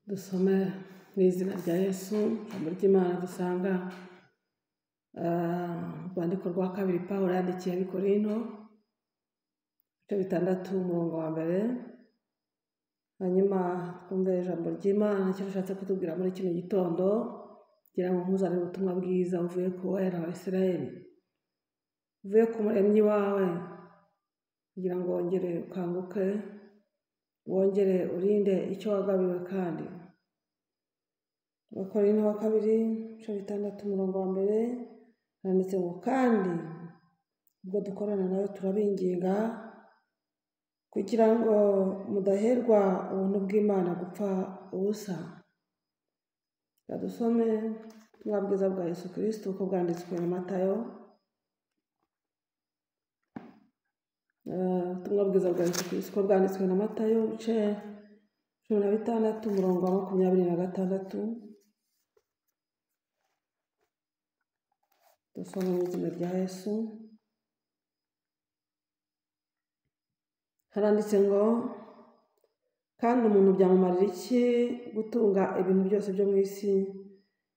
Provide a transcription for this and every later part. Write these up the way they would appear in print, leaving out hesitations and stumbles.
Dusome mu izina rya Yesu, ijambo ry'Imana dusanga urwandiko rwa kabiri Pawulo yandikiye Abikorinto, ibice 6 umurongo wa mbere. Hanyuma twumve ijambo ry'Imana icyo rishatse kutubwira muri kino gitondo, kugira ngo nkuzanire ubutumwa bwiza uvuye ku wera wa Isirayeli, uvuye ku muremyi wawe, kugira ngo wongere ukanguke, wongere urinde icyo wagabiwe. Kandi Abakorinto wa kabiri ibice 6 umurongo wa mbere handitse ngo, kandi ubwo dukorana nawe turabinginga kugira ngo mudaherwa ubuntu bw'Imana gupfa ubusa. Dusome ubutumwa bwiza bwa Yesu Kristo uko bwanditswe na Matayo. Ubutumwa bwiza bwa Yesu Kristo uko bwanditswe na Matayo, ibice 16 umurongo wa 26. Dusome mu izina rya Yesu. Haranditse ngo, kandi umuntu byamumarira iki gutunga ibintu byose byo mu isi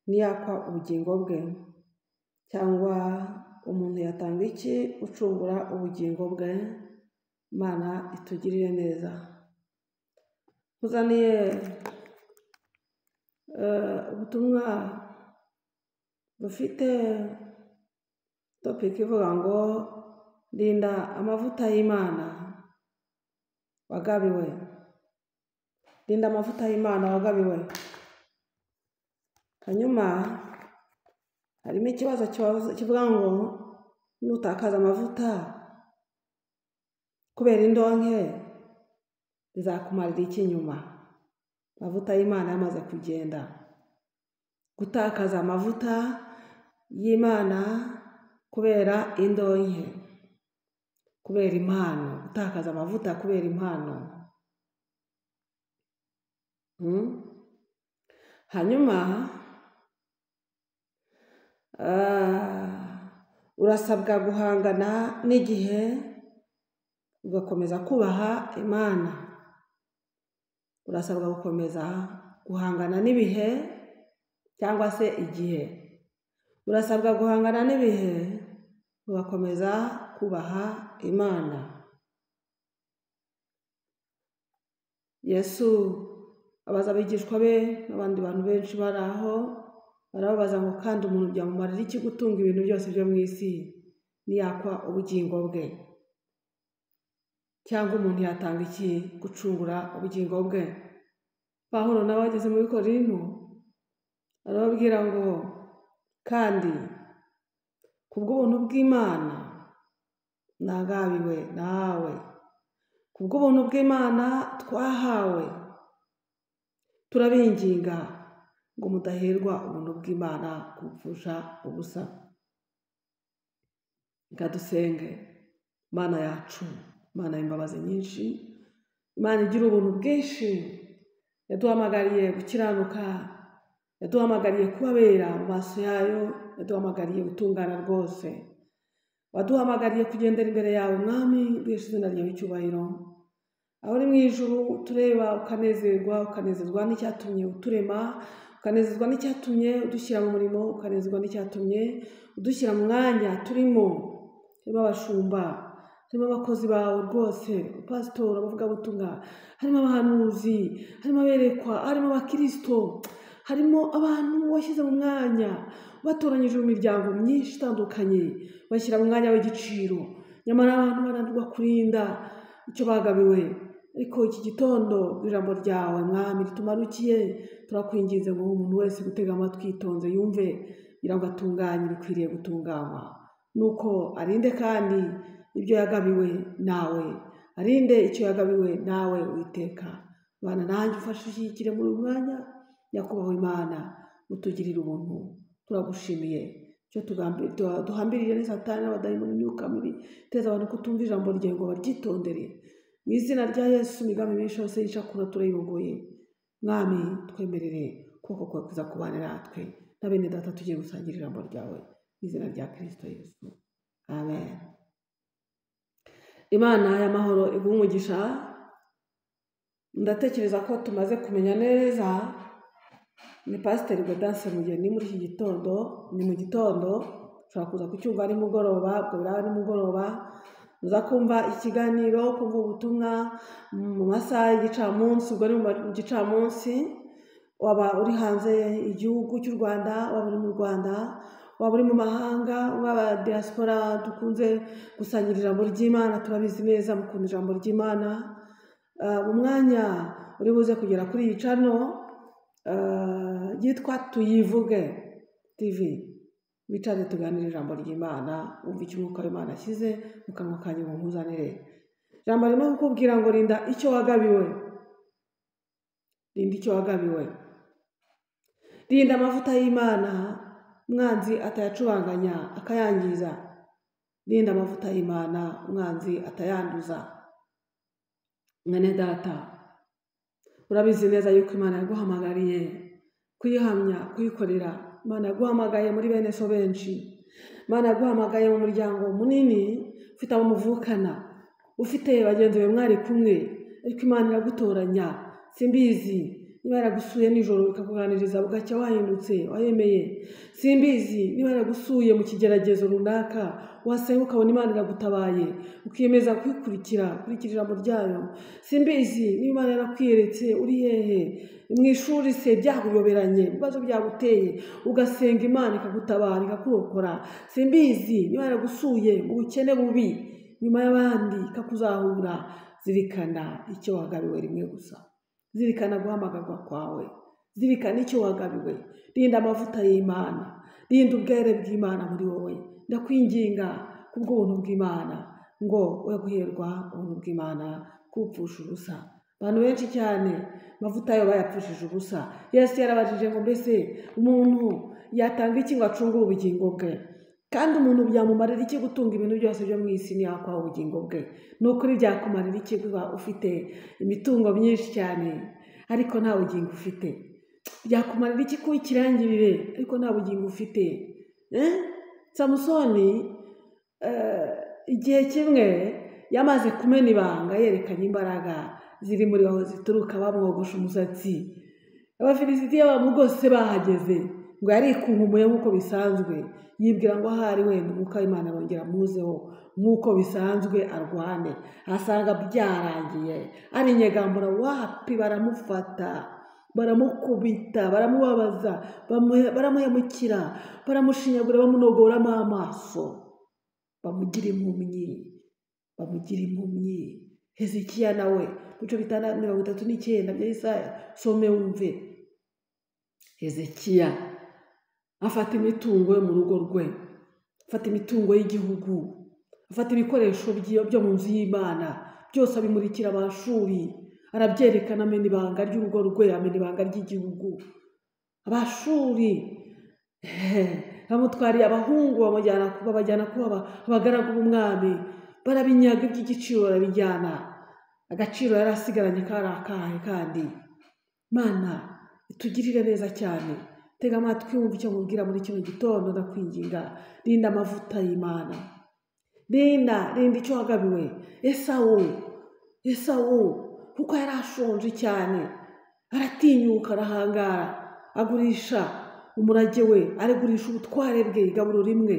ntiyakwa ubugingo bwe? Cyangwa umuntu yatanga iki ucungura ubugingo bwe? Imana itugirire neza. Uzaniye ubutumwa bufite topic ivuga ngo, rinda amavuta y'Imana wagabiwe. Rinda amavuta y'Imana wagabiwe. Hanyuma harimo ikibazo kivuga ngo, nutakaza amavuta kubera indonke bizakumarira iki nyuma? Amavuta y'Imana yamaze kugenda. Gutakaza amavuta y'Imana kubera indonke, kubera impano. Gutakaza amavuta kubera impano. Hanyuma urasabwa guhangana n'igihe, ugakomeza kubaha Imana. Urasabwa gukomeza guhangana n'ibihe cyangwa se igihe. Urasabwa guhangana n'ibihe, ugakomeza kubaha Imana. Yesu abaza abigishwa be n'abandi bantu benshi bari aho, barababaza ngo, kandi umuntu byamumarira iki gutunga ibintu byose byo mu isi ntiyakwa ubugingo bwe? Cyangwa umuntu yatanga iki gucungura ubugingo bwe? Pawulo nawe ageze muri Korinto arababwira ngo, kandi kubw'ubuntu bw'Imana nagabiwe nawe. Kubw'ubuntu bw'Imana twahawe turabinginga ngo mudaherwa ubuntu bw'Imana gupfusha ubusa. Reka dusenge. Mana yacu, Mana y'imbabazi nyinshi, Imana igira ubuntu bwinshi, yaduhamagariye gukiranuka, yaduhamagariye kubabera mu maso yayo, yaduhamagariye gutungana rwose. Waduhamagariye kugendera imbere yawe, Mwami, bwinshi izina ryawe icyubahiro. Aho uri mu ijuru tureba ukanezezwa n'icyatumye uturema, ukanezezwa n'icyatumye udushyira mu murimo, ukanezezwa n'icyatumye udushyira mu mwanya turimo. Harimo abashumba, harimo abakozi bawe rwose, pastor, abavugabutumwa, harimo abahanuzi, harimo aberekwa, harimo abakristo, harimo abantu washyize mu mwanya, batoranyije mu miryango myinshi itandukanye, bashyira mu mwanya w'igiciro. Nyamara abantu bananirwa kurinda icyo bagabiwe. Ariko iki gitondo ijambo ryawe, Mwami, ritumanukiye, turakwinginze ngo umuntu wese gutega amatwi yitonze yumve, kugira ngo atunganye bikwiriye gutunganywa. Nuko arinde kandi ibyo yagabiwe nawe, arinde icyo yagabiwe nawe, Uwiteka. Bana nanjye ufashe ushyigikire muri uyu mwanya, nyakubahwa Imana, utugirire ubuntu. Turagushimiye. Icyo duhambiriye ni Satani n'abadayimoni n'imyuka mibi iteza abantu kutumva ijambo ryawe ngo baryitondere. Mu izina rya Yesu, imigambi myinshi yose y'icakura turayibogoye. Mwami, twemerere ukuboko kwawe kuza kubana natwe na bene data tugiye gusangira ijambo ryawe, mu izina rya Kristo Yesu. Amen. Imana y'amahoro iguhe umugisha. ndatekereza ko tumaze kumenya neza ni Pasiteri Gaudence Mugeni muri iki gitondo, ni mu gitondo ushobora kuza kucyumva ari mugoroba, ubwo biraba ari mugoroba, uza kumva ikiganiro, kumva ubutumwa mu masaha y'igicamunsi, ubwo ni mu gicamunsi, waba uri hanze igihugu cy'u Rwanda, waba uri mu Rwanda, waba uri mu mahanga, waba diaspora dukunze gusangira ijambo ry'Imana, turabizi neza mukunda ijambo ry'Imana. Mu mwanya uri buze kugera kuri iyi channel yitwa Tuyivuge TV, wicare tuganire ijambo ry'Imana, wumva icyo umwuka w'Imana ashyize mu kanwa kanyu ngo nkuzanire. Ijambo ririmo kukubwira ngo rinda icyo wagabiwe, rinda icyo wagabiwe, rinda amavuta y'Imana umwanzi atayacubanganya akayangiza, rinda amavuta y'Imana umwanzi atayanduza. Mwene data, urabizi neza yuko Imana yaguhamagariye kuyihamya, kuyikorera. Imana yaguhamagaye muri bene so benshi, Imana yaguhamagaye mu muryango munini, ufite abo muvukana, ufite bagenzi bawe mwari kumwe, ariko Imana iragutoranya. Simbizi niba yaragusuye nijoro ikakuganiriza bugacya wahindutse wayemeye, simbizi niba yaragusuye mu kigeragezo runaka wasenga ukabona Imana iragutabaye ukiyemeza kurikira ijambo ryayo, simbizi niba Imana yarakwiyeretse uri hehe mu ishuri se byakuyoberanye, ibibazo byaguteye ugasenga Imana ikagutabara ikakurokora, simbizi niba yaragusuye mu bukene bubi nyuma y'abandi ikakuzahura. Zirikana icyo wagabiwe rimwe gusa, zirikana guhamagarwa kwawe, zirikana icyo wagabiwe. Rinda amavuta y'Imana, rinda ubwere bw'Imana muri wowe. Ndakwinginga kubw'ubuntu bw'Imana ngo we guherwa ubuntu bw'Imana kupfusha ubusa. Abantu benshi cyane amavuta yo bayapfushije ubusa. Yesu yarabajije ngo mbese umuntu yatanga iki ngo acungure ubugingo bwe? Kandi umuntu byamumarira iki gutunga ibintu byose byo mu isi ntiyakwaho ubugingo bwe? Ni ukuri byakumarira iki kuba ufite imitungo myinshi cyane ariko nta bugingo ufite? Byakumarira iki kuba ikirangirire ariko nta bugingo ufite? Samusoni igihe kimwe yamaze kumena ibanga, yerekanye imbaraga ziri muri aho zituruka, bamwogosha umusatsi. Abafilisitiya bamugose bahageze ngo yarikunkumuye nk'uko bisanzwe, yibwira ngo ahari wenda umwuka w'Imana arongera muzeho nk'uko bisanzwe arwane. Asanga byarangiye, ari inyegambura. Wapi! Baramufata, baramukubita, baramubabaza, baramuhemukira, baramushinyagura, bamunogoramo amaso, bamugira impumyi. Hezekiya nawe bice 639 bya Yesaya, some wumve. Hezekiya afata imitungo yo mu rugo rwe, afata imitungo y'igihugu, afata ibikoresho byo mu nzu y'Imana byose abimurikira Abashuri, arabyerekana, amena ibanga ry'urugo rwe, amena ibanga ry'igihugu. Abashuri bamutwariye abahungu, babajyana kuba abagaragu b'umwami, barabinyaga iby'igiciro, barabijyana. Agaciro yari asigaranye kari akahe kandi? Mana itugirire neza cyane. Tega amatwi wumva icyo nkubwira muri kino gitondo. Ndakwinginga, rinda amavuta y'Imana, rinda icyo wagabiwe. Esawu kuko yari ashonje cyane, aratinyuka, arahangara, agurisha umurage we, arigurisha ubutware bwe, igaburo rimwe.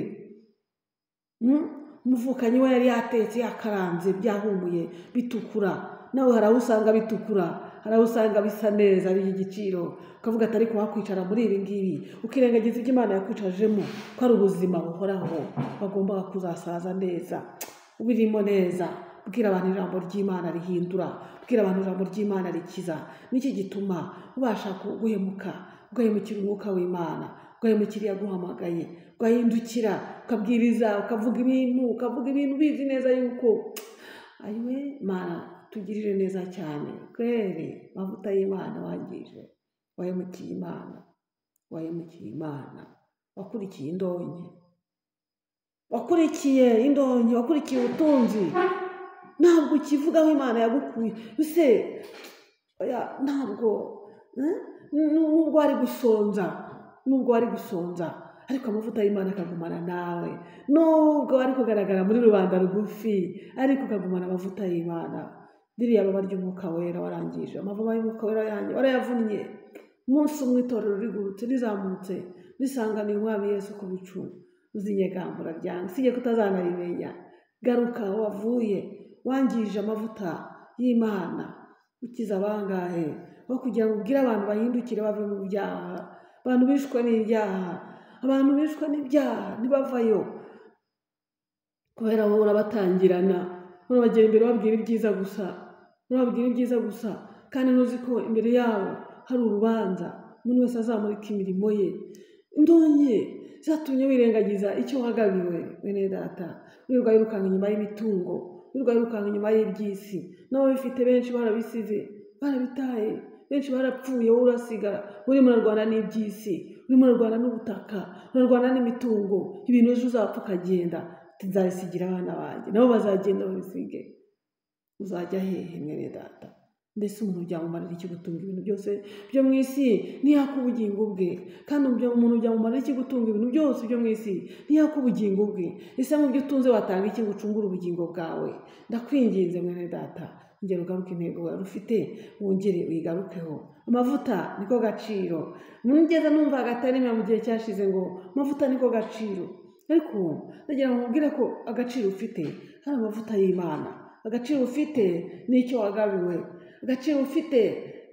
Umuvukanyi we yari yatetse, yakaranze, byahumuye, bitukura. Nawe hari aho usanga bitukura, hari aho usanga bisa neza, ari igiciro, ukavuga ati ariko wakwicara muri ibi ngibi, ukirengagiza ibyo Imana yakwicajemo, ko ari ubuzima buhoraho bagomba kuzasaza neza, ubirimo neza. Bwira abantu ijambo ry'Imana rihindura, bwira abantu ijambo ry'Imana rikiza. Niki gituma ubasha guhemuka, ugahemukira umwuka w'Imana, ugahemukira yaguhamagaye, ugahindukira ukabwiriza, ukavuga ibintu bizi neza yuko ayiwe Mana tugirire neza cyane. Kwere amavuta y'Imana wangije, wahemukiye Imana, wakurikiye indonke, wakurikiye ubutunzi. Ntabwo ukivuga aho Imana yagukuye. Ese ntabwo nubwo wari gusonza ariko amavuta y'Imana akagumana nawe. Nubwo wari kugaragara muri rubanda rugufi ariko ukagumana amavuta y'Imana. ririya baba ry'umwuka wera warangije, amavuba y'umwuka wera yanjye warayavunnye. Umunsi umwe itorero rigurutse rizamutse risanganiye umwami Yesu ku bicu, uzinyegambura ryanga sije kutazanabimenya. Garuka wavuye, wangije amavuta y'Imana, ukiza bangahe aho kugira ngo ubwire abantu bahindukire bave mu byaha. Abantu bishwe n'ibyaha, abantu bishwe n'ibyaha ntibavayo, kubera wowe urabatangirana, urabagera imbere babwira ibyiza gusa, urababwira ibyiza gusa, kandi ntuzi ko imbere yabo hari urubanza, umuntu wese azamurika imirimo ye. Indonke zatumye wirengagiza icyo wagabiwe. Bene data, wirirwa wirukanka inyuma y'imitungo, wirirwa wirukanka inyuma y'iby'isi. Nabo bifite benshi barabisize, barabitaye, benshi barapfuye, wowe urasigara urimo urarwana n'iby'isi, urimo urarwana n'ubutaka, urarwana n'imitungo. Ibintu ejo uzapfa ukagenda, nzabisigira abana banjye, nabo bazagenda babisige. Uzajya hehe mwene data? Mbese umuntu byamumarira iki gutunga ibintu byose byo mu isi ntiyaka ubugingo bwe? Kandi umuntu byamumarira iki gutunga ibintu byose byo mu isi ntiyaka ubugingo bwe? Ese mu byo utunze watanga iki gucungura ubugingo bwawe? Ndakwinginze mwene data, ngera ugaruke intego wari ufite, wongere uyigarukeho. Amavuta niko gaciro. Nigeze numva agatarima mu gihe cyashize ngo amavuta niko gaciro, ariko ndagira ngo nkubwire ko agaciro ufite hari amavuta y'Imana. Agaciro ufite n'icyo wagabiwe, agaciro ufite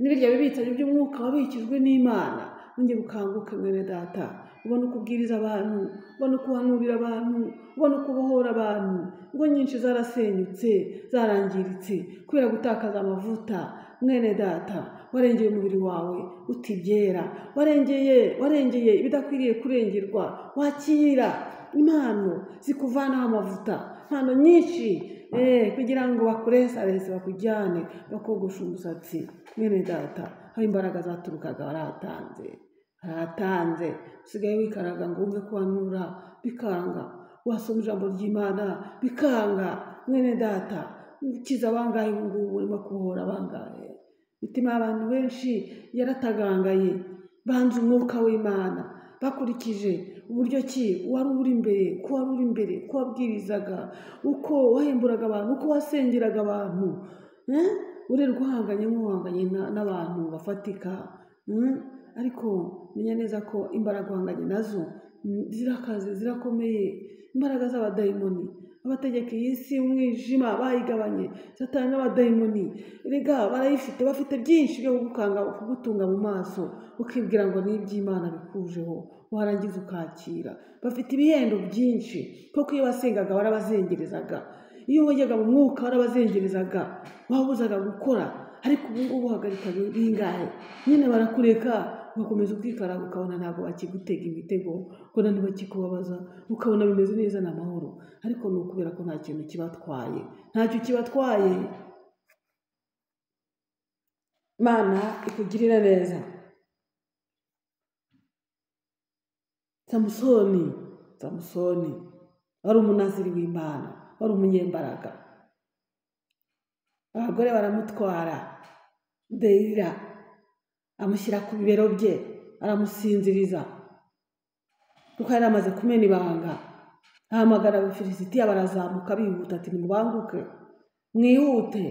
n'ibirya bibitsanyo by'umwuka wabikijwe n'Imana. Ongera ukanguke mwene data, ubona uko ubwiriza abantu, ubona uko uhanurira abantu, ubona uko ubohora abantu. Ingo nyinshi zarasenyutse, zarangiritse kubera gutakaza amavuta. Mwene data, warengeye umubiri wawe utibyera, warengeye ibidakwiriye kurengerwa. Wakira impano zikuvanaho amavuta, impano nyinshi, kugira ngo bakuresarese, bakujyane, bakogosha umusatsi. Mwene data, aho imbaraga zaturukaga warahatanze, usigaye wikaraga ngo wumve kuhanura bikanga, wasoma ijambo ry'Imana bikanga. Mwene data, ukiza abangahe ubu ngubu, urimo kubohora abangahe? Imitima y'abantu benshi yaratagangaye, banze umwuka w'Imana, bakurikije uburyo ki wari uri imbere, ko wari uri imbere, ko wabwirizaga, uko wahemburaga abantu, uko wasengeraga abantu. Urerwa uhanganye nk'uhanganye n'abantu bafatika. Ariko menya neza ko imbaraga uhanganye nazo zirakaze, zirakomeye. Imbaraga z'abadayimoni, abategeka iyi si umwijima bayigabanye, Satani n'abadayimoni rega barayifite, bafite byinshi byo kugukanga, kugutunga mu maso, ukibwira ngo ni iby'Imana bikujeho, warangiza ukakira. Bafite ibihendo byinshi, kuko iyo wasengaga warabazengerezaga, iyo wajyaga mu mwuka warabazengerezaga, wabuzaga gukora. Ariko ubu ngubu uhagarika bingahe, nyine barakureka, ugakomeza ukikaraga, ukabona ntabwo bakigutega imitego, ukabona ntibakikubabaza, ukabona bimeze neza n'amahoro. Ariko ni ukubera ko nta kintu kibatwaye, ntacyo kibatwaye. Imana ikugirira neza. Samusoni wari umunaziri w'Imana, wari umunyembaraga. Abagore baramutwara, Delila amushyira ku bibero bye, aramusinziriza kuko yari amaze kumena ibanga. Ahamagara Abafilisitiya, barazamuka bihuta, ati nimubanguke, mwihute.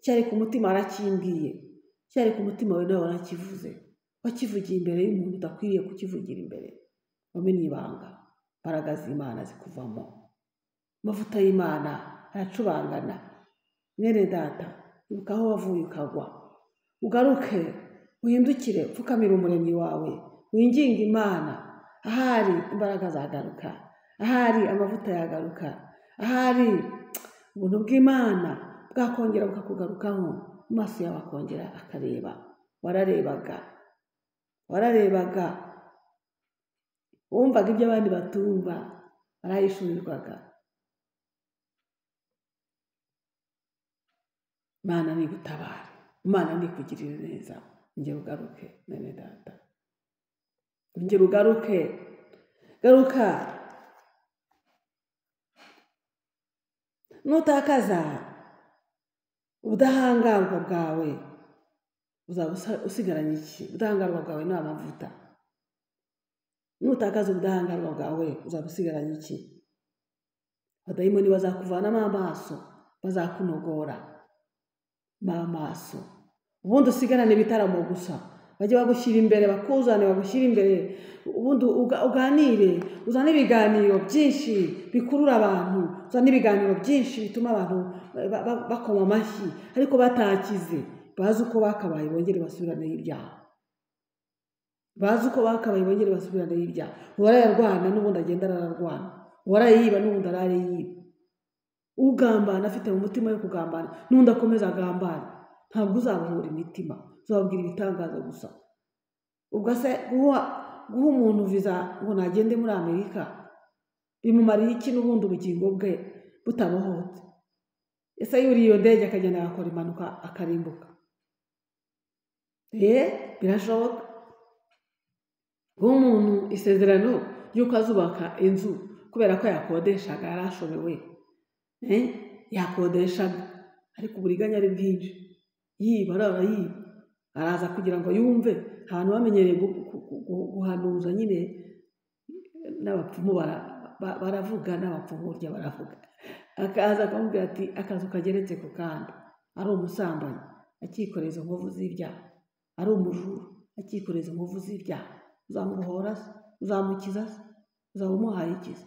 Cyari ku mutima arakimbwiye, cyari ku mutima we nawe warakivuze, wakivugiye imbere y'umuntu udakwiriye kukivugira imbere. Wamena ibanga, imbaraga z'Imana zikuvamo, amavuta y'Imana aracubangana. Mwene data, ibuka aho wavuye ukagwa, ugaruke, uhindukire, upfukamire umuremyi wawe, winginge Imana. Ahari imbaraga zagaruka, ahari amavuta yagaruka, ahari ubuntu bw'Imana bwakongera bukakugarukaho, amaso yawe akongera akareba. Wararebaga, wumvaga ibyo abandi batumva, barahishurirwaga. Imana nigutabare, Imana nikugirire neza. Ngera ugaruke mwene data, ngera ugaruke, garuka. Nutakaza ubudahangarwa bwawe, uzaba usigaranye iki? Ubudahangarwa bwawe ni amavuta. Nutakaza ubudahangarwa bwawe, uzaba usigaranye iki? Abadayimoni bazakuvanamo amaso, bazakunogora. maso ubundi usigarane ibitaramo gusa bajye bagushyira imbere bakuzane bagushyira imbere ubundi uganire uzane ibiganiro byinshi bikurura abantu uzane ibiganiro byinshi bituma abantu bakoma amashyi ariko batakize bazi uko bakabaye bongere basubirane y'ibyaha bazi uko bakabaye bongere basubirane y'ibyaha uwarayarwana n'ubundi agenda ararwana uwarayiba n'ubundi arare yiba ugambana afite mu mutima yo kugambana n'undi akomeza agambana ntabwo uzabuhura imitima uzababwira ibitangaza gusa ubwo se guha umuntu viza ngo nagende muri Amerika bimumariye iki n'ubundi ubugingo bwe butabohotse ese yuriye iyo ndege akagenda agakora impanuka akarimbuka birashoboka guha umuntu isezerano y'uko azubaka inzu kubera ko yakodeshaga yarashobewe yakodeshaga ariko uburiganya ari bwinshi yiba yiba araza kugira ngo yumve ahantu bamenyereye guhanuza nyine n'abapfumu baravuga n'abapfumu burya baravuga akaza akamubwira ati akazu kageretse ku kandi ari umusambanyi akikoreza inkovu z'ibyaha ari umujura akikoreza inkovu z'ibyaha uzamubohora se uzamukiza se uzaba umuhaye ikiza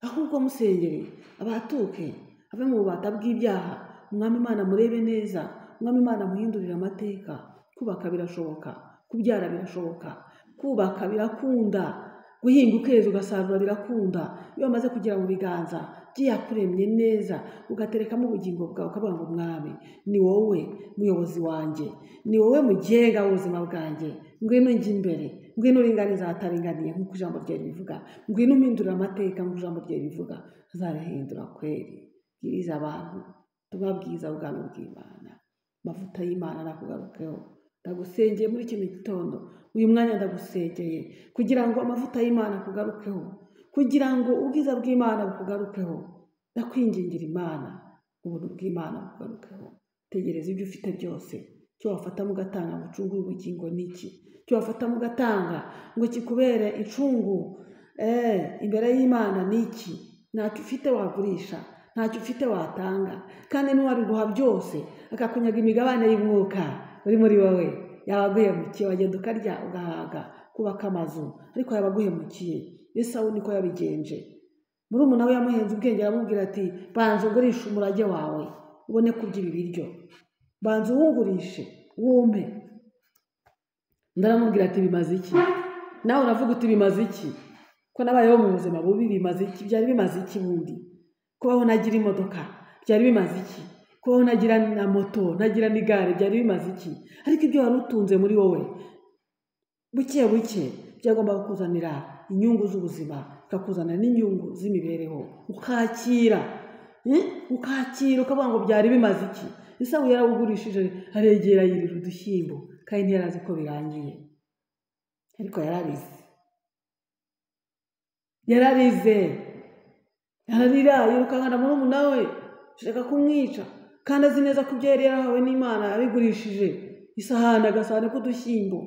ahubwo musengereye abatuke ave mu bubata bw'ibyaha umwami Imana murebe neza umwami Imana muhindurira amateka kubaka birashoboka kubyara birashoboka kubaka birakunda guhinga ukeza ugasarura birakunda iyo wamaze kugera mu biganza byakuremye neza ugaterekamo ubugingo bwawe ukavuga ngo mwami ni wowe muyobozi wanjye ni wowe mugenga w'ubuzima bwanjye ngwino njye imbere ngwino uringaniza ahataringaniye nk'uko ijambo ryawe ribivuga ngwino umpindurira amateka nk'uko ijambo ryawe ribivuga azarihindura kweri bwiriza abantu tubabwiza ubwami bw'Imana amavuta y'Imana nakugarukeho ndagusengeye muri kino gitondo uyu mwanya ndagusengeye kugira ngo amavuta y'Imana akugarukeho kugira ngo ubwiza bw'Imana bukugarukeho ndakwingingira Imana ubuntu bw'Imana bukugarukeho tegereza ibyo ufite byose cyo wafata mugatanga ngo ucungure ubugingo niki cyo wafata mugatanga ngo kikubere incungu imbere y'Imana niki ntacyo ufite wagurisha ntacyo ufite watanga kandi n'uwabiguha byose akakunyaga imigabane y'umwuka uri muri wowe yabaguhemukiye wagenda ukarya ugahaga kubaka amazu ariko yabaguhemukiye Esawu niko yabigenje murumuna we yamuhenze ubwenge aramubwira ati banza ugurishe umurage wawe ubone kurya ibi biryo banza uwugurishe wumpe ndaramubwira ati bimaze iki nawe uravuga uti bimaze iki ko nabayeho mu buzima bubi bimaze iki byari bimaze iki bundi kubaho nagira imodoka byari bimaze iki kubaho nagira na moto nagira n'igare byari bimaze iki ariko ibyo wari utunze muri wowe buke buke byagomba kukuzanira inyungu z'ubuzima bikakuzanira n'inyungu z'imibereho ukakira ukavuga ngo byari bimaze iki Esawu yarawugurishije aregera yirira udushyimbo kandi ntiyarazi ko birangiye ariko yararize ararira yirukankana murumuna we ashaka kumwica kandi azi neza ko ibyo yari yarahawe n'Imana yabigurishije isahani agasahani k'udushyimbo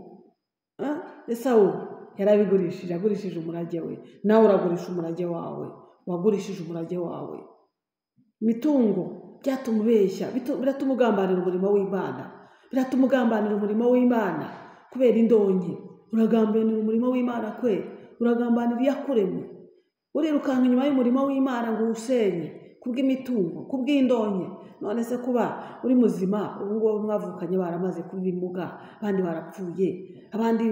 Esawu yarabigurishije agurishije umurage we nawe uragurisha umurage wawe wagurishije umurage wawe imitungo byatuma ubeshya biratuma ugambanira umurimo w'Imana biratuma ugambanira umurimo w'Imana kubera indonke uragambanira umurimo w'Imana kwe uragambanira iyakuremye urirukanka inyuma y'umurimo w'Imana ngo uwusenye kubw'imitungo kubw'indonke none se kuba uri muzima ubu ngubu mwavukanye baramaze kubimuga abandi barapfuye abandi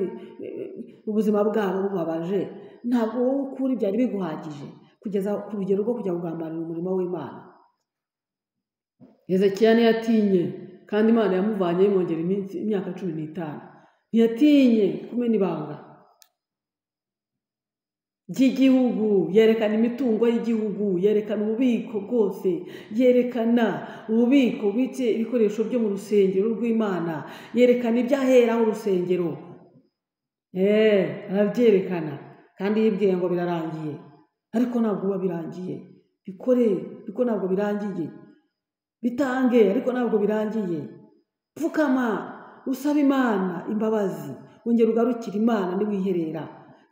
ubuzima bwabo bubabaje ntabwo wowe ukuri byari biguhagije kugeza ku rugero rwo kujya kugambanira umurimo w'Imana Hezekiya ntiyatinye kandi Imana yamuvanye yimwongera imyaka 15 ntiyatinye kumena ibanga ry'igihugu yerekana imitungo y'igihugu yerekana ububiko bwose yerekana ububiko bw'iki ibikoresho byo mu rusengero rw'Imana yerekana ibyaheraho urusengero arabyerekana kandi yibwiye ngo birarangiye ariko ntabwo biba birangiye bikore ariko ntabwo birangiye bitange ariko ntabwo birangiye pfukama usaba Imana imbabazi wongera ugarukira Imana niwiherera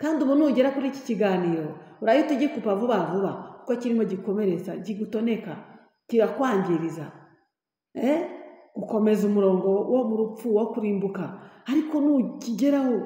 kandi ubu nugera kuri iki kiganiro urahita ugikupa vuba vuba kuko kirimo gikomeretsa gigutoneka kirakwangiriza gukomeza umurongo wo mu rupfu wo kurimbuka, ariko nukigeraho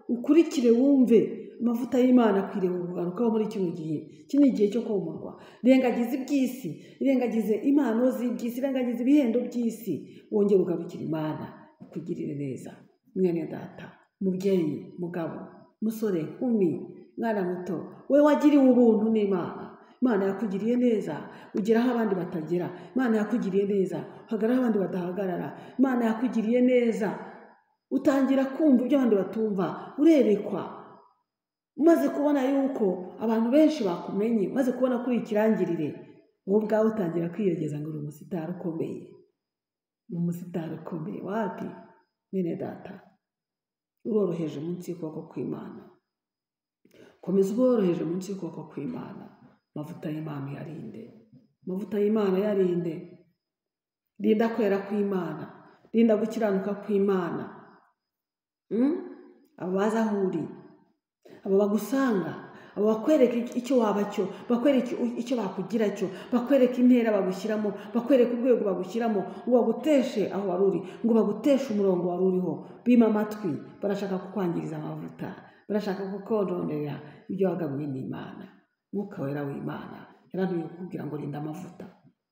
ukurikire wumve amavuta y'Imana akwiriye kugarukaho muri kino gihe. Iki ni igihe cyo komorwa. Irengagiza iby'isi, irengagize impano z'iby'isi, irengagiza ibihendo by'isi, wongere ugarukire Imana ikugirire neza. Mwene data, mubyeyi, mugabo, musore, nkumi, mwana muto, we wagiriwe ubuntu n'Imana. Imana yakugiriye neza, ugeraho abandi batagera. Imana yakugiriye neza, uhagarara abandi badahagarara. Imana yakugiriye neza, utangira kumva ibyo abandi batumva, urerekwa. Umaze kubona yuko abantu benshi bakumenye, umaze kubona kuri ikirangirire, wowe ubwawe utangira kwiyogeza ngo uri umusitari ukomeye. Umusitari ukomeye wapi? Mwene data, uroroheje munsi y'ukuboko kw'Imana. Komeza uboroheje munsi y'ukuboko kw'Imana. Amavuta y'Imana yarinde. Amavuta y'Imana yarinde. Rinda kwera kw'Imana. Rinda gukiranuka kw'Imana. Abo baza aho uri, abo bagusanga, abo bakwereka icyo waba cyo, bakwereka icyo bakugira cyo, bakwereka intera bagushyiramo, bakwereka urwego bagushyiramo, ngo baguteshe aho wari uri, ngo baguteshe umurongo wari uriho. Bima amatwi, barashaka kukwangiriza amavuta, barashaka kukononera ibyo wagabiwe n'Imana. Mwuka wera w'Imana yarantuye kukubwira ngo rinda amavuta,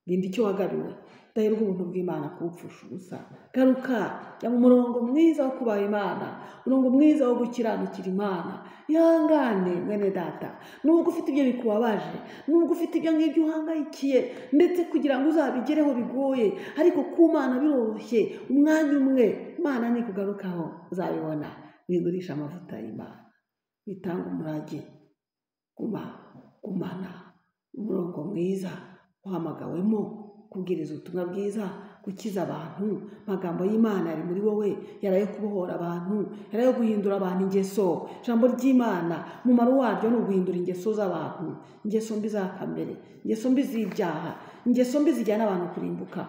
rinda icyo wagabiwe, daherwa ubuntu bw'Imana kuwupfusha ubusa. Garuka, jya mu murongo mwiza wo kubaha Imana, umurongo mwiza wo gukiranukira Imana. Ihangane mwene data, nubwo ufite ibyo bikubabaje, nubwo ufite ibyo ngibyo uhangayikiye, ndetse kugira ngo uzabigereho bigoye, ariko ku Mana biroroshye. Umwanya umwe Imana nikugarukaho uzabibona. Wigurisha amavuta y'Imana, bitanga umurage. Gumana umurongo mwiza uhamagawemo kubwiriza ubutumwa bwiza, gukiza abantu. Amagambo y'Imana ari muri wowe, yarayo kubohora abantu, yarayo guhindura abantu ingeso. Ijambo ry'Imana umumaro waryo ni uguhindura ingeso z'abantu, ingeso mbi za kamere, ingeso mbi z'ibyaha, ingeso mbi zijyana abantu kurimbuka.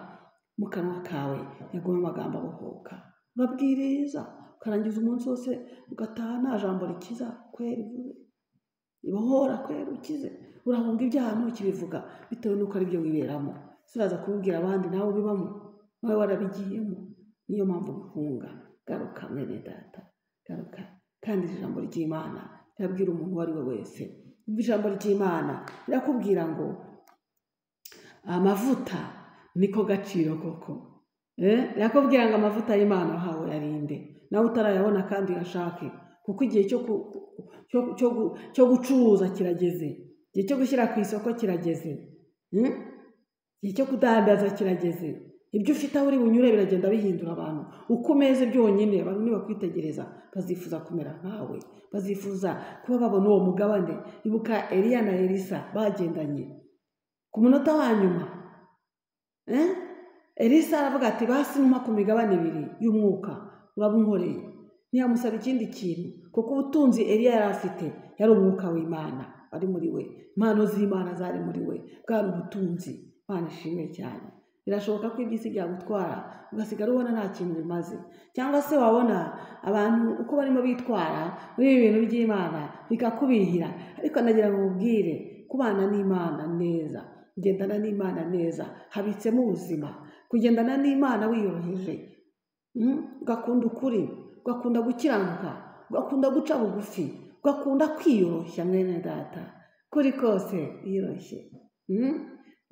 Mu kanwa kawe yaguma amagambo abohoka, urabwiriza ukarangiza umunsi wose ugataha nta jambo rikiza kwera ibohora kwera ukize. Urahunga ibyaha ntukibivuga bitewe n'uko ari byo wiberamo. Suraza kubibwira abandi nawe ubibamo, nawe warabigiyemo. Niyo mpamvu bihunga. Garuka mwene data, garuka. Kandi ijambo ry'Imana rirabwira umuntu uwo ari we wese. Ijambo ry'Imana rirakubwira ngo amavuta niko gaciro koko. Rirakubwira ngo amavuta y'Imana wahawe yarinde. Nawe utarayabona kandi uyashake, kuko igihe cyo gucuruza kirageze, igihe cyo gushyira ku isoko kirageze, igihe cyo kudandaza kirageze. Ibyo ufite aho uri bunyure biragenda bihindura abantu. Uko umeze byonyine abantu nibakwitegereza bazifuza kumera nkawe, bazifuza kuba babona uwo mugabane. Ibuka Eliya na Elisa bagendanye ku munota wa nyuma. Elisa aravuga ati basi numa ku migabane ibiri y'umwuka urabunkoreye. Ntiyamusaba ikindi kintu, kuko ubutunzi Eliya yari afite yari umwuka w'Imana ari muri we. Impano z'Imana zari muri we, bwari ubutunzi. Imana ishimwe cyane. Birashoboka ko iby'isi byagutwara ugasigara ubona nta kintu bimaze, cyangwa se wabona abantu uko barimo bitwara muri ibi bintu by'Imana bikakubihira. Ariko nagira ngo mubwire, kubana n'Imana neza, kugendana n'Imana neza habitsemo ubuzima. Kugendana n'Imana wiyoroheje, ugakunda ukuri, ugakunda gukiranuka, ugakunda guca bugufi, ugakunda kwiyoroshya mwene data. Kuri kose yiyoroshye.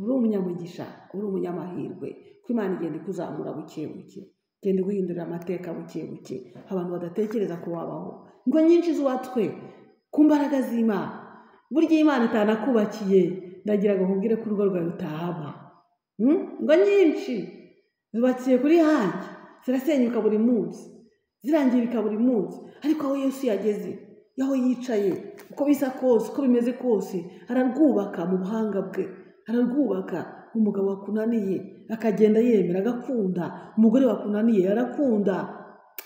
Uri umunyamugisha, uri umunyamahirwe, ko Imana igenda ikuzamura buke buke, igenda iguhindurira amateka buke buke. Abantu badatekereza ko wabaho. Ngo nyinshi zubatswe ku mbaraga z'Imana. Burya Imana itanakubakiye, ndagira ngo nkubwire ko urugo rwawe rutahama. Ngo nyinshi zubakiye kuri hanjye, zirasenyuka buri munsi, zirangirika buri munsi. Ariko aho Yesu yageze, yaho yicaye, uko bisa kose, uko bimeze kose, ararwubaka mu buhanga bwe. Ararwubaka. Umugabo wakunaniye akagenda yemera, agakunda. Umugore wakunaniye arakunda.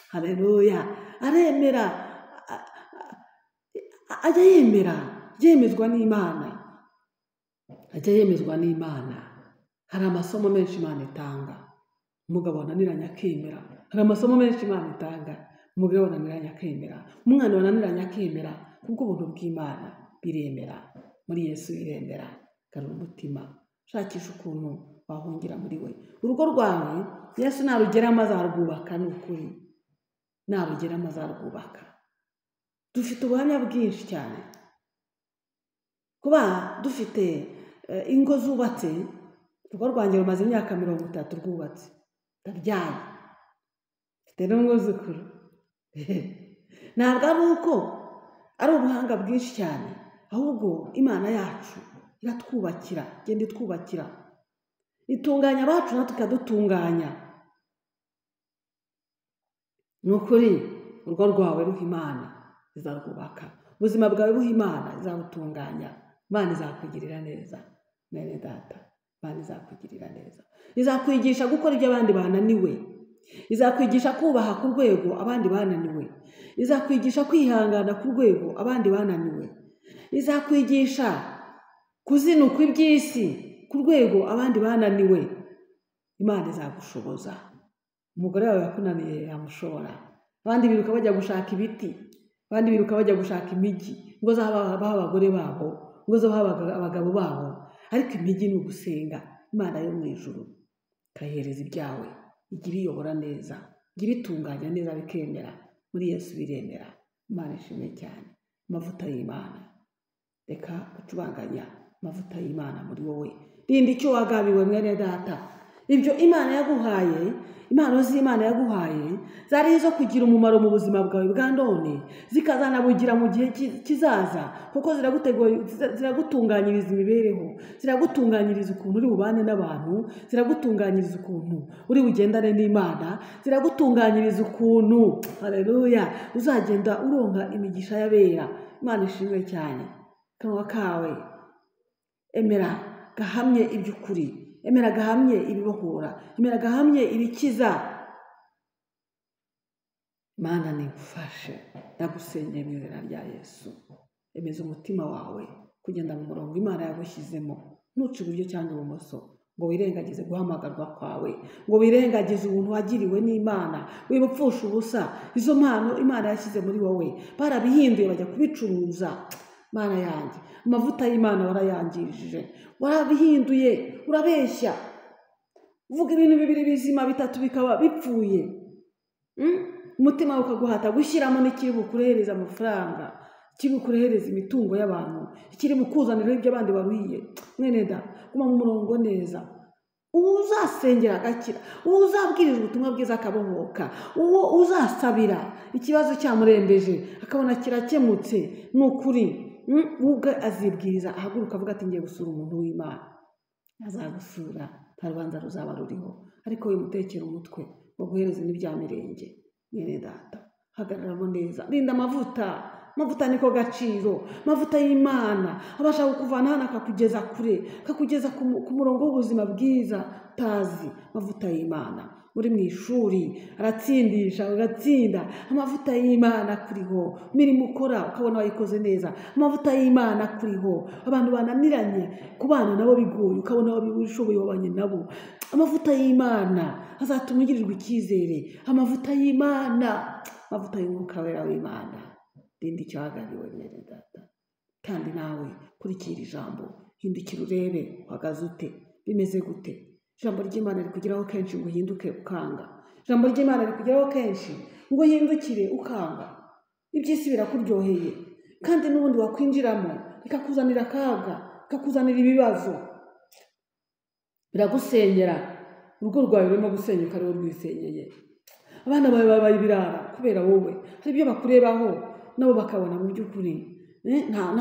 Haleluya. Aremera, ajya yemera, yemezwa n'Imana, ajya yemezwa n'Imana. Hari amasomo menshi Imana itanga. Umugabo wananiranye akemera. Hari amasomo menshi Imana itanga. Umugore wananiranye akemera, umwana wananiranye akemera. Kubwo ubuntu bw'Imana biremera. Muri Yesu biremera. Garura umutima, shakisha ukuntu wahungira muri we. Urugo rwawe Yesu narugeramo azarwubaka, ni ukuri narugeramo azarwubaka. Dufite ubuhamya bwinshi cyane kuba dufite ingo zubatse. Urugo rwanjye rumaze imyaka 30 rwubatse, ndabyaye, mfite n'umwuzukuru. Ntabwo ari uko ari ubuhanga bwinshi cyane, ahubwo Imana yacu iratwubakira, genda itwubakira, itunganya abacu natwe ikadutunganya. Ni ukuri urugo rwawe ruha Imana izarwubaka, ubuzima bwawe buha Imana izabutunganya. Imana izakugirira neza mwene data, Imana izakugirira neza, izakwigisha gukora ibyo abandi bananiwe, izakwigisha kubaha ku rwego abandi bananiwe, izakwigisha kwihangana ku rwego abandi bananiwe, izakwigisha kuzinuka iby'isi ku rwego abandi bananiwe. Imana izagushoboza. Umugore wawe yakunaniye yamushobora. Abandi biruka bajya gushaka ibiti, abandi biruka bajya gushaka imigi ngo baha abagore babo, ngo baha abagabo babo, ariko imigi ni ugusenga. Imana yo mu ijuru kayihereza ibyawe, ijya ibiyobora neza, ijya ibitunganya neza bikemera. Muri Yesu biremera. Imana ishimwe cyane. Amavuta y'Imana, reka gucubanganya amavuta y'Imana muri wowe. Rinda icyo wagabiwe mwene data. Ibyo Imana yaguhaye, impano z'Imana yaguhaye zari izo kugira umumaro mu buzima bwawe bwa none, zikazanabugira mu gihe kizaza, kuko ziragutunganyiriza imibereho, ziragutunganyiriza ukuntu uri bubane n'abantu, ziragutunganyiriza ukuntu uri bugendane n'Imana, ziragutunganyiriza ukuntu haleluya uzagenda uronka imigisha y'abera. Imana ishimwe cyane. Kanwa kawe emera gahamye iby'ukuri, emera gahamye ibibohora, emera gahamye ibikiza. Mana nigufashe, ndagusengeye mu izina rya Yesu. Emeza umutima wawe kugenda mu murongo Imana yagushyizemo, ntuce iburyo cyangwa ibumoso ngo wirengagize guhamagarwa kwawe, ngo wirengagize ubuntu wagiriwe n'Imana, wibupfusha ubusa. Izo mpano Imana yashyize muri wowe barabihinduye bajya kubicuruza. Mana yanjye, amavuta y'Imana warayangirije, warabihinduye, urabeshya, uvuga ibintu bibiri bizima bitatu bikaba bipfuye. Umutima ukaguhata gushyiramo n'ikiri bukurehereza amafaranga, ikiri bukurehereza imitungo y'abantu, ikiri bukuzanira ibyo abandi baruhiye. Mwene da, guma mu murongo neza. Uwo uzasengera agakira, uwo uzabwiriza ubutumwa bwiza akabohoka, uwo uzasabira ikibazo cyamurembeje akabona kirakemutse, ni ukuri ubwo azibwiriza ahaguruka avuga ati ngiye gusura umuntu w'Imana. Azagusura, nta rubanza ruzaba ruriho, ariko wimutekera umutwe ngo guhereze n'ibya mirenge. Mwene data, hagararamo neza, rinda amavuta. Amavuta niko gaciro, amavuta y'Imana abasha kukuvana hano akakugeza kure, akakugeza ku murongo w'ubuzima bwiza tazi. Amavuta y'Imana, uri mu ishuri aratsindisha ugatsinda. Amavuta y'Imana kuriho, imirimo ukora ukabona wayikoze neza. Amavuta y'Imana kuriho, abantu bananiranye kubana nabo bigoye ukabona wabishoboye wabanye nabo. Amavuta y'Imana azatuma ugirirwa icyizere. Amavuta y'Imana, amavuta y'Umwuka wera w'Imana. Rinda icyo wagabiwe mwene data, kandi nawe kurikira ijambo, hindukira urebe uhagaze ute, bimeze gute. Ijambo ry'Imana rikugeraho kenshi ngo uhinduke ukanga. Ijambo ry'Imana rikugeraho kenshi ngo uhindukire ukanga. Iby'isi birakuryoheye, kandi n'ubundi wakwinjiramo bikakuzanira akaga, bikakuzanira ibibazo, biragusenyera. Urugo rwawe rurimo gusenyuka ariwo rwisenyeye. Abana bawe babaye ibirara kubera wowe, hari ibyo bakurebaho nabo bakabona mu by'ukuri nta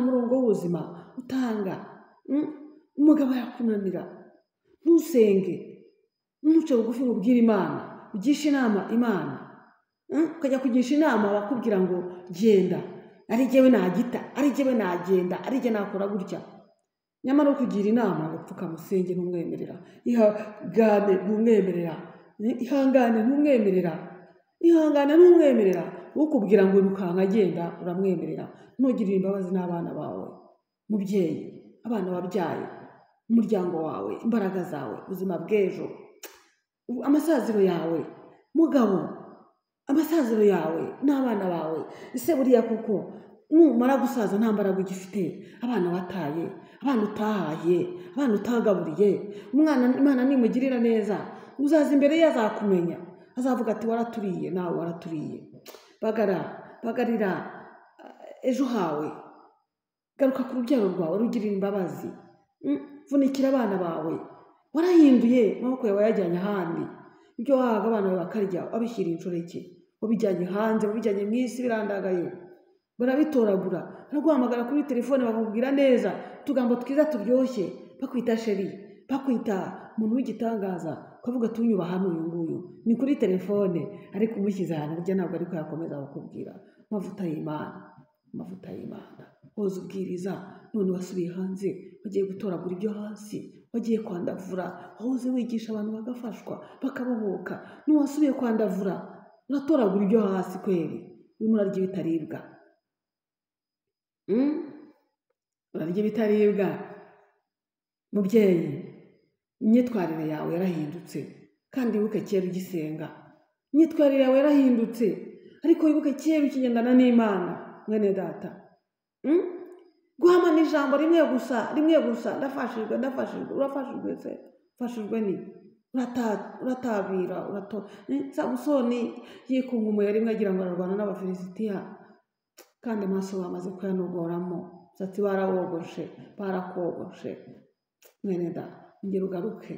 murongo w'ubuzima utanga. Umugabo yakunanira, ntusenge, ntuce bugufi ngo ubwire Imana, ugishe inama Imana. Ukajya kugisha inama bakubwira ngo genda, ari jyewe nagita, ari jyewe nagenda, ari jye nakora gutya. Nyamara ukugira inama ngo pfukamusenge ntumwemerera, ihangane ntumwemerera, ihangane ntumwemerera, ihangane ntumwemerera. Ukubwira ngo irukanka agenda uramwemerera. Ntugirire imbabazi n'abana bawe. Mubyeyi, abana wabyaye, umuryango wawe, imbaraga zawe, ubuzima bw'ejo, amasaziro yawe. Mugabo, amasaziro yawe n'abana bawe. Ese buriya kuko numara gusaza nta mbaraga ugifite, abana wataye, abana utahaye, abana utagaburiye, Imana nimugirira neza uzaza imbere ye azakumenya, azavuga ati waraturiye, nawe waraturiye. Bagarira ejo hawe, garuka ku rubyaro rwawe, rugirira imbabazi, vunikira abana bawe, warahinduye, amaboko yawe yajyanye ahandi, ibyo wahaga abana bawe bakarya wabishyira inshoreke, wabijyanye hanze, wabijyanye mu isi birandagaye, barabitoragura, baraguhamagara kuri telefone bakakubwira neza utugambo twiza turyoshye, bakwita sheri, bakwita umuntu w'igitangaza, ukavuga tunyubaha n'uyu nguyu, ni kuri telefone, ariko umushyize ahantu burya ntabwo ariko yakomeza kukubwira. Amavuta y'Imana, woza ubwiriza, none wasubiye hanze, wagiye gutoragura ibyo hasi, wagiye kwandavura, wahoze wigisha abantu bagafashwa bakabohoka, n'uwasubiye kwandavura uratoragura ibyo hasi kweri, urimo urarya ibitaribwa, urarya ibitaribwa. Mubyeyi, imyitwarire yawe yarahindutse, kandi wibuke kera ugisenga, imyitwarire yawe yarahindutse, ariko wibuke kera ukigendana n'Imana. Mwene data, guhamana ijambo rimwe gusa, ndafashijwe, urafashijwe se? Ufashijwe ni uratabira, Samusoni yikungumuye rimwe agira ngo ararwana n'Abafilisitiya, kandi amaso bamaze kuyanogoramo, umusatsi barakogoshe. Mwene data, ongera ugaruke,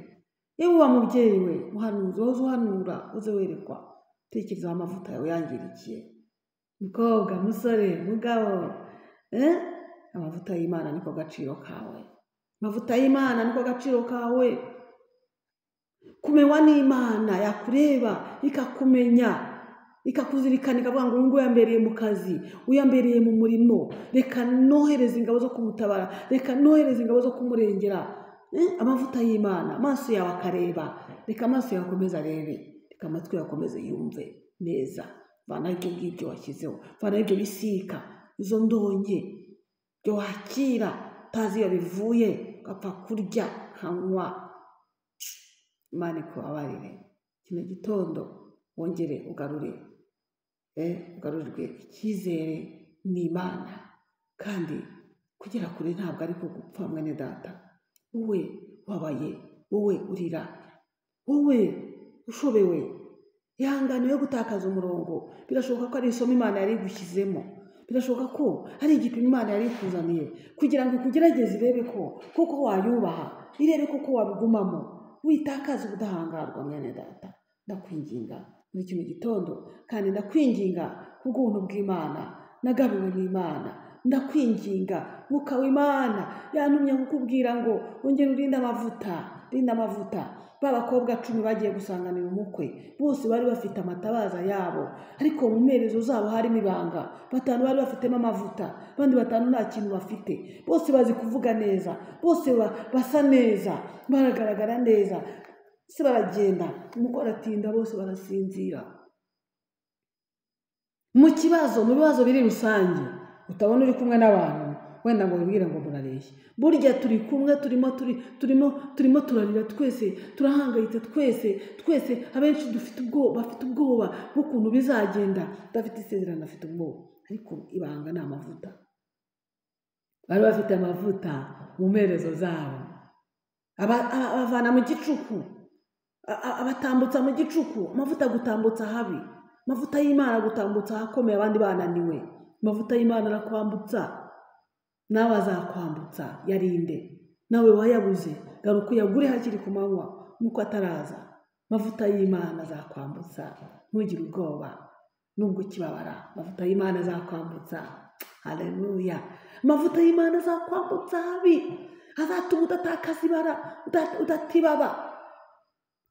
yewe wa mubyeyi we, muhanuzi, woze uhanura, uze werekwa, tekerezaho amavuta yawe yangirikiye, mukobwa, musore, mugabo, amavuta y'Imana niko gaciro kawe, amavuta y'Imana niko gaciro kawe. Kumenywa n'Imana, yakureba ikakumenya, ikakuzirikana, ikavuga ngo uyu nguyu yambereye mu kazi, uyambereye mu murimo, reka nohereza ingabo zo kumutabara, reka nohereza ingabo zo kumurengera. Amavuta y'Imana, amaso yawe akareba, reka amaso yawe akomeze arebe, reka amatwi yawe akomeze yumve neza. Vanaho ibyo ngibyo washyizeho, vanaho ibyo bisika, izo ndonke, ibyo wakira utazi iyo bivuye, ugapfa kurya nkanywa. Imana ikubabarire, kino gitondo wongere ugarurirwe icyizere n'Imana, kandi kugera kure ntabwo ari kugupfa. Mwene data, wowe wabaye, wowe urira, wowe ushobewe, ihangane yo gutakaza umurongo, birashoboka ko ari isomo Imana yari igushyizemo, birashoboka ko ari igipimo Imana yari ikuzaniye kugira ngo ikugerageze, irebe ko koko wayubaha, irebe koko wabigumamo, witakaza ubudahangarwa. Mwene data, ndakwinginga muri kino gitondo, kandi ndakwinginga kubw'ubuntu bw'Imana, nagabiwe n'Imana, ndakwinginga Mwuka w'Imana yantumye kukubwira ngo ongera urinde amavuta. Ba bakobwa 10 bagiye gusanganira umukwe, bose bari bafite amatabaza yabo, ariko mu merezo zabo harimo ibanga. 5 bari bafitemo amavuta, abandi 5 nta kintu bafite, bose bazi kuvuga neza, bose basa neza, baragaragara neza, se baragenda, umukwe aratinda, bose barasinzira. Mu bibazo biri rusange, utabona uri kumwe n'abantu wenda ngo wibwire ngo murareshya, burya turi kumwe, turimo turarira twese, turahangayitse twese, abenshi bafite ubwoba bw'ukuntu bizagenda, udafite isezerano afite ubwoba, ariko ibanga ni amavuta. Bari bafite amavuta mu merezo zabo, abavana mu gicuku, abatambutsa mu gicuku, amavuta gutambutsa habi, amavuta y'Imana gutambutsa ahakomeye abandi bananiwe. Amavuta y'Imana arakwambutsa, nawe azakwambutsa, yarinde. Nawe wayabuze, garuka uyagure hakiri ku manywa, nuko ataraza. Amavuta y'Imana azakwambutsa, ntugire ubwoba nubwo kibabara. Amavuta y'Imana azakwambutsa, haleluya. Amavuta y'Imana azakwambutsa habi, azatuma udatakaza ibara, udatibaba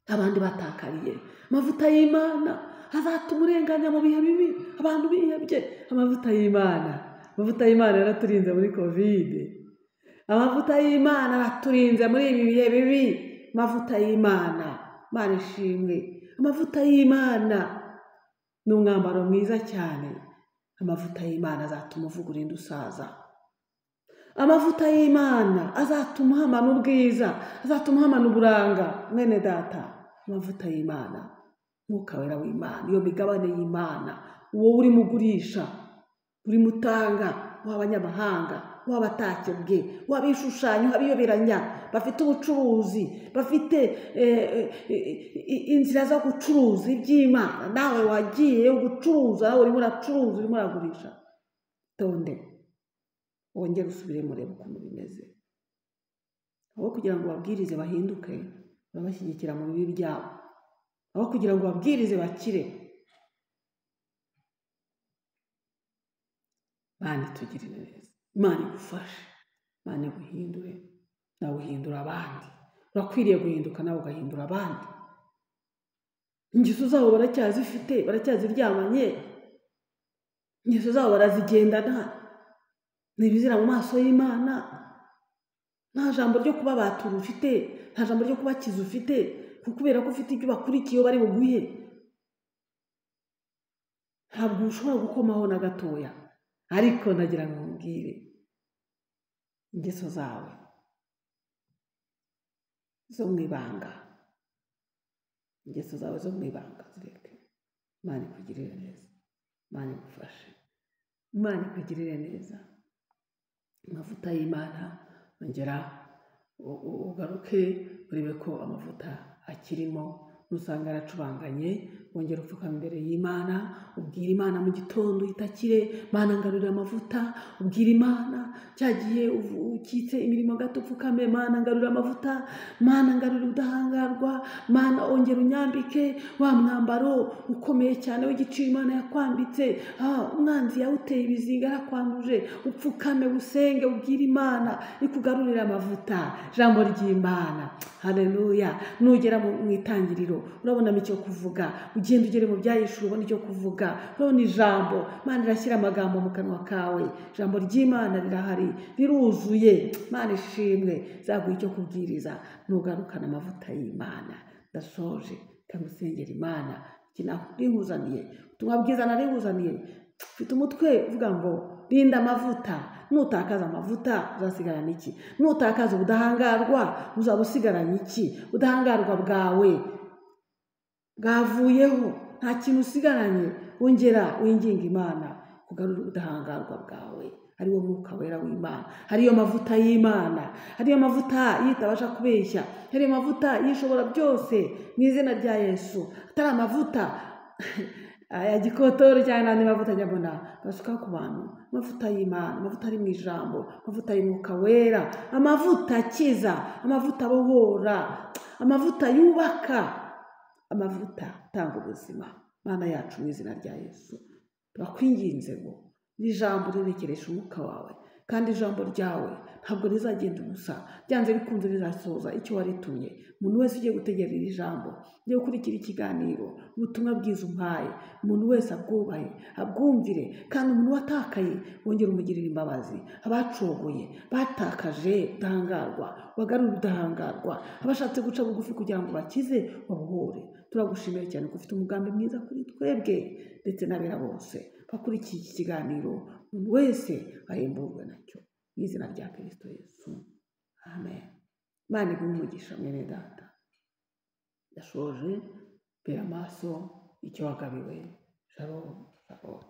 abandi batakariye. Amavuta y'Imana azatuma urenganya mu bihe bibi, abantu bihebye. Amavuta y'Imana yaraturinze muri Covid. Amavuta y'Imana araturinze muri ibi bihe bibi. Amavuta y'Imana, Mana ishimwe. Amavuta y'Imana ni umwambaro mwiza cyane. Amavuta y'Imana azatuma uvuga urinde usaza. Amavuta y'Imana azatuma uhamana ubwiza, azatuma uhamana uburanga. Mwene data, amavuta y'Imana, Mwuka wera w'Imana, iyo migabane y'Imana, wowe urimo ugurisha uri mutanga w'abanyamahanga w'abatakebwe w'abishushanyo abiyoberanya bafite ubucuruzi bafite inzira zo gucuruza iby'Imana nawe wagiye gucuruza nawe urimo uracuruza urimo uragurisha tonde wongere usubire murebe ukuntu bimeze aho kugira ngo babwirize bahinduke urabashyigikira mu bibi byabo aho kugira ngo babwirize bakire. Imana itugirire neza, Imana igufashe, Imana iguhindure nawe uhindura abandi. Urakwiriye guhinduka nawe ugahindura abandi. Ingeso zabo baracyazifite, baracyaziryamanye, ingeso zabo barazigendana, ntibizira mu maso y'Imana. Nta jambo ryo kubabatura ufite, nta jambo ryo kubakiza ufite, kubera ko ufite ibyo bakurikiye bari buguye. Ntabwo ushobora gukomaho na gatoya, ariko nagira ngo mbwire ingeso zawe zo mu ibanga, ingeso zawe zo mu ibanga zireke. Imana ikugirire neza, Imana igufashe, Imana ikugirire neza. Amavuta y'Imana ongera ugaruke urebe ko amavuta akirimo, nusanga aracubanganye wongera upfukama imbere y'Imana, ubwira Imana mu gitondo itakire, Mana ngarurira amavuta, ubwira Imana cyagiye ukitse imirimo gato upfukame, Mana ngarurira amavuta, Mana ngarurira ubudahangarwa, Mana ongera unyambike wa mwambaro ukomeye cyane w'igiciro Imana yakwambitse. Umwanzi yawuteye ibizinga arakwanduje, upfukame usenge ubwira Imana ikugarurira amavuta. Jambo ry'Imana, haleluya. Nugera mu itangiriro urabonamo icyo kuvuga, ugenda ugere mu byahishura ubona icyo kuvuga, urabona ijambo. Imana irashyira amagambo mu kanwa kawe, ijambo ry'Imana rirahari riruzuye. Imana ishimwe, zaguha icyo kubwiriza nugarukana amavuta y'Imana. Ndasoje ndagusengera Imana, kinarihuzaniye ubutumwa bwiza narihuzaniye, mfite umutwe uvuga ngo rinda amavuta. Nutakaza amavuta uzasigarana iki? Nutakaza ubudahangarwa uzaba usigaranye iki? Ubudahangarwa bwawe bwavuyeho, nta kintu usigaranye. Wongera winginga Imana kugarura ubudahangarwa bwawe, ariwo mwuka wera w'Imana, ariyo mavuta y'Imana, ariyo mavuta yitabasha kubeshya, ariyo mavuta yishobora byose mu izina rya Yesu. Atari amavuta aya gikotoro cyane n'andi mavuta nyabona basuka ku bantu. Amavuta y'Imana, amavuta ari mu ijambo, amavuta y'umwuka wera, amavuta akiza, amavuta abohora, amavuta yubaka, amavuta atanga ubuzima. Mana yacu mu izina rya Yesu turakwinginze ngo iri jambo rirekereshe umwuka wawe, kandi ijambo ryawe ntabwo rizagenda ubusa, byanze bikunze rizasohoza icyo waritumye. Umuntu wese ugiye gutegera iri jambo, ugiye gukurikira ikiganiro, ubutumwa bwiza umpaye, umuntu wese abwubahe abwumvire, kandi umuntu watakaye wongere umugirire imbabazi. Abacogoye batakaje ubudahangarwa bagarure ubudahangarwa, abashatse guca bugufi kugira ngo bakize babuhore. Turagushimira cyane ko ufite umugambi mwiza kuri twebwe ndetse n'abera bose bakurikiye iki kiganiro, umuntu wese ahemburwe nacyo mu izina rya Kristo Yesu, amen. Imana iguhe umugisha mwene data. Ndashoje, bera amaso icyo wagabiwe. Shalom, shalom.